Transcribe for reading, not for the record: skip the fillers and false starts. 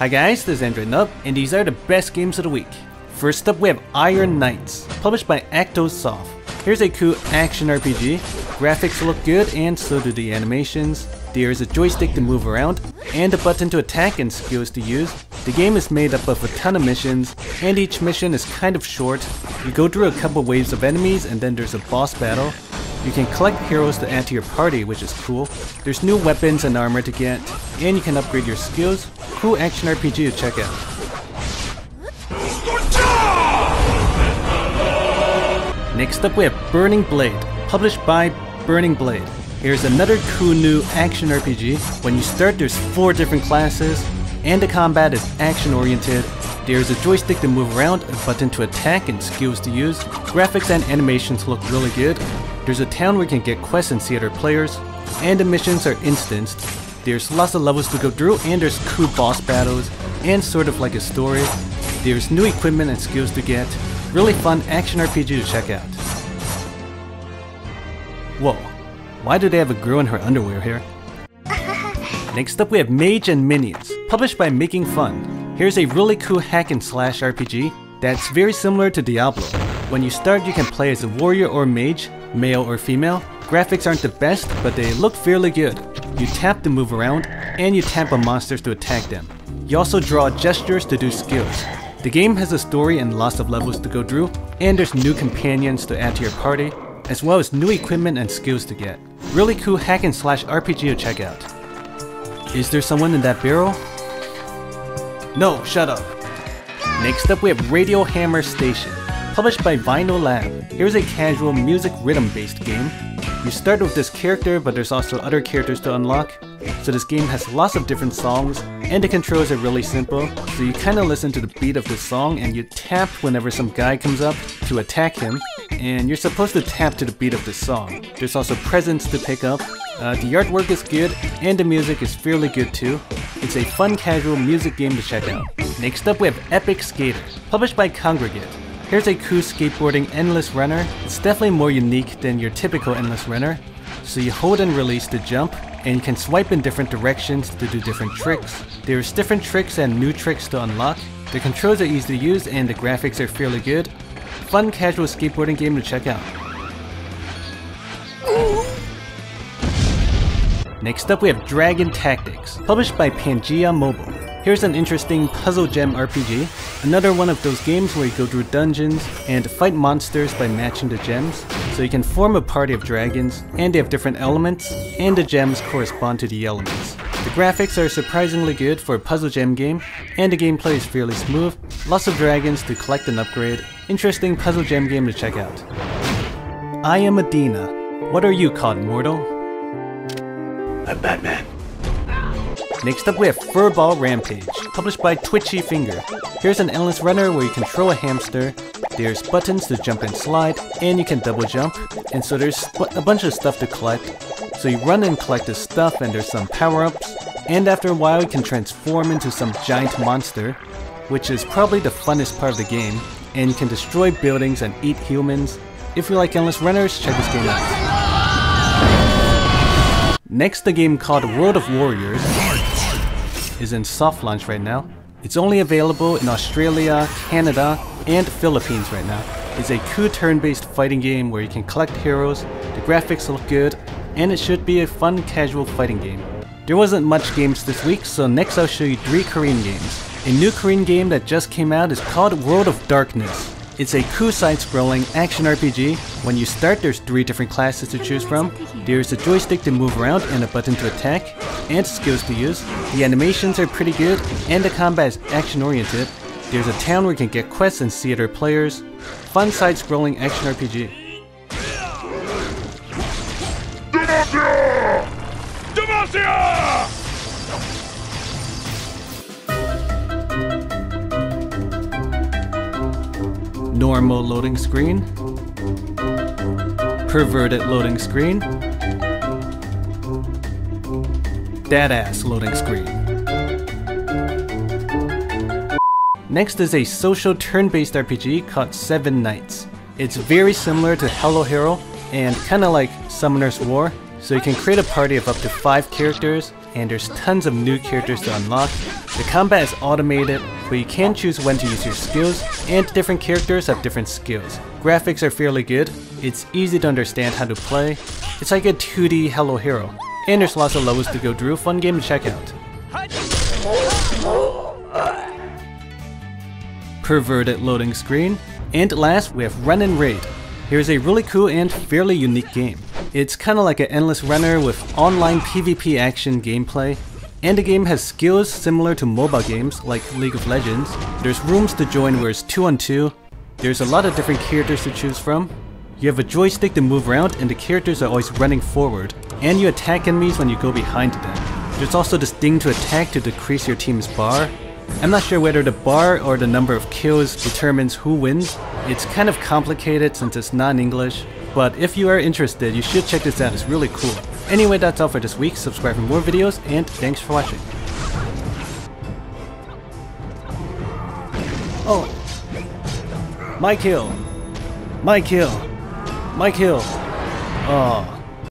Hi guys, this is Android Nub, and these are the best games of the week. First up we have Iron Knights, published by Actoz. Here's a cool action RPG. Graphics look good and so do the animations. There's a joystick to move around, and a button to attack and skills to use. The game is made up of a ton of missions, and each mission is kind of short. You go through a couple waves of enemies and then there's a boss battle. You can collect heroes to add to your party, which is cool. There's new weapons and armor to get, and you can upgrade your skills. Cool action RPG to check out. Next up we have BurningBlade, published by BurningBlade. Here's another cool new action RPG. When you start there's 4 different classes, and the combat is action oriented. There's a joystick to move around, a button to attack, and skills to use. Graphics and animations look really good. There's a town where you can get quests and see other players, and the missions are instanced. There's lots of levels to go through, and there's cool boss battles, and sort of like a story. There's new equipment and skills to get. Really fun action RPG to check out. Whoa, why do they have a girl in her underwear here? Next up we have Mage and Minions, published by Making Fun. Here's a really cool hack and slash RPG that's very similar to Diablo. When you start you can play as a warrior or mage, male or female. Graphics aren't the best, but they look fairly good. You tap to move around, and you tap on monsters to attack them. You also draw gestures to do skills. The game has a story and lots of levels to go through, and there's new companions to add to your party, as well as new equipment and skills to get. Really cool hack and slash RPG to check out. Is there someone in that barrel? No, shut up. Next up we have Radiohammer Station, published by Vinyl Lab. Here's a casual music rhythm based game. You start with this character, but there's also other characters to unlock. So this game has lots of different songs, and the controls are really simple. So you kinda listen to the beat of the song and you tap whenever some guy comes up to attack him. And you're supposed to tap to the beat of the song. There's also presents to pick up. The artwork is good, and the music is fairly good too. It's a fun casual music game to check out. Next up we have Epic Skater, published by Kongregate. Here's a cool skateboarding endless runner. It's definitely more unique than your typical endless runner. So you hold and release to jump, and you can swipe in different directions to do different tricks. There's different tricks and new tricks to unlock. The controls are easy to use and the graphics are fairly good. Fun casual skateboarding game to check out. Next up we have Dragon Tactics, published by Pangea Mobile. Here's an interesting puzzle gem RPG. Another one of those games where you go through dungeons and fight monsters by matching the gems. So you can form a party of dragons, and they have different elements, and the gems correspond to the elements. The graphics are surprisingly good for a puzzle gem game, and the gameplay is fairly smooth. Lots of dragons to collect and upgrade. Interesting puzzle gem game to check out. I am Adina. What are you called, mortal? I'm Batman. Next up we have Furball Rampage, published by Twitchy. Here's an endless runner where you control a hamster. There's buttons to jump and slide, and you can double jump. And so there's a bunch of stuff to collect. So you run and collect the stuff, and there's some power-ups. And after a while you can transform into some giant monster, which is probably the funnest part of the game. And you can destroy buildings and eat humans. If you like endless runners, check this game out. Next, the game called World of Warriors is in soft launch right now. It's only available in Australia, Canada, and Philippines right now. It's a cool turn-based fighting game where you can collect heroes, the graphics look good, and it should be a fun casual fighting game. There wasn't much games this week, so next I'll show you 3 Korean games. A new Korean game that just came out is called World of Darkness. It's a cool side-scrolling action RPG. When you start, there's 3 different classes to choose from. There's a joystick to move around and a button to attack, and skills to use. The animations are pretty good, and the combat is action-oriented. There's a town where you can get quests and see other players. Fun side-scrolling action RPG. Normal loading screen, perverted loading screen, deadass loading screen. Next is a social turn-based RPG called Se븐na이츠. It's very similar to Hello Hero and kinda like Summoner's War, so you can create a party of up to 5 characters, and there's tons of new characters to unlock. The combat is automated, but you can choose when to use your skills, and different characters have different skills. Graphics are fairly good, it's easy to understand how to play, it's like a 2D Hello Hero, and there's lots of levels to go through, fun game to check out. Perverted loading screen. And last, we have ron앤레iD. Here's a really cool and fairly unique game. It's kinda like an endless runner with online PvP action gameplay, and the game has skills similar to MOBA games like League of Legends. There's rooms to join where it's 2 on 2. There's a lot of different characters to choose from. You have a joystick to move around and the characters are always running forward. And you attack enemies when you go behind them. There's also this thing to attack to decrease your team's bar. I'm not sure whether the bar or the number of kills determines who wins. It's kind of complicated since it's non-English. But if you are interested, you should check this out, it's really cool. Anyway, that's all for this week. Subscribe for more videos and thanks for watching. Oh! My kill! My kill! My kill! Oh.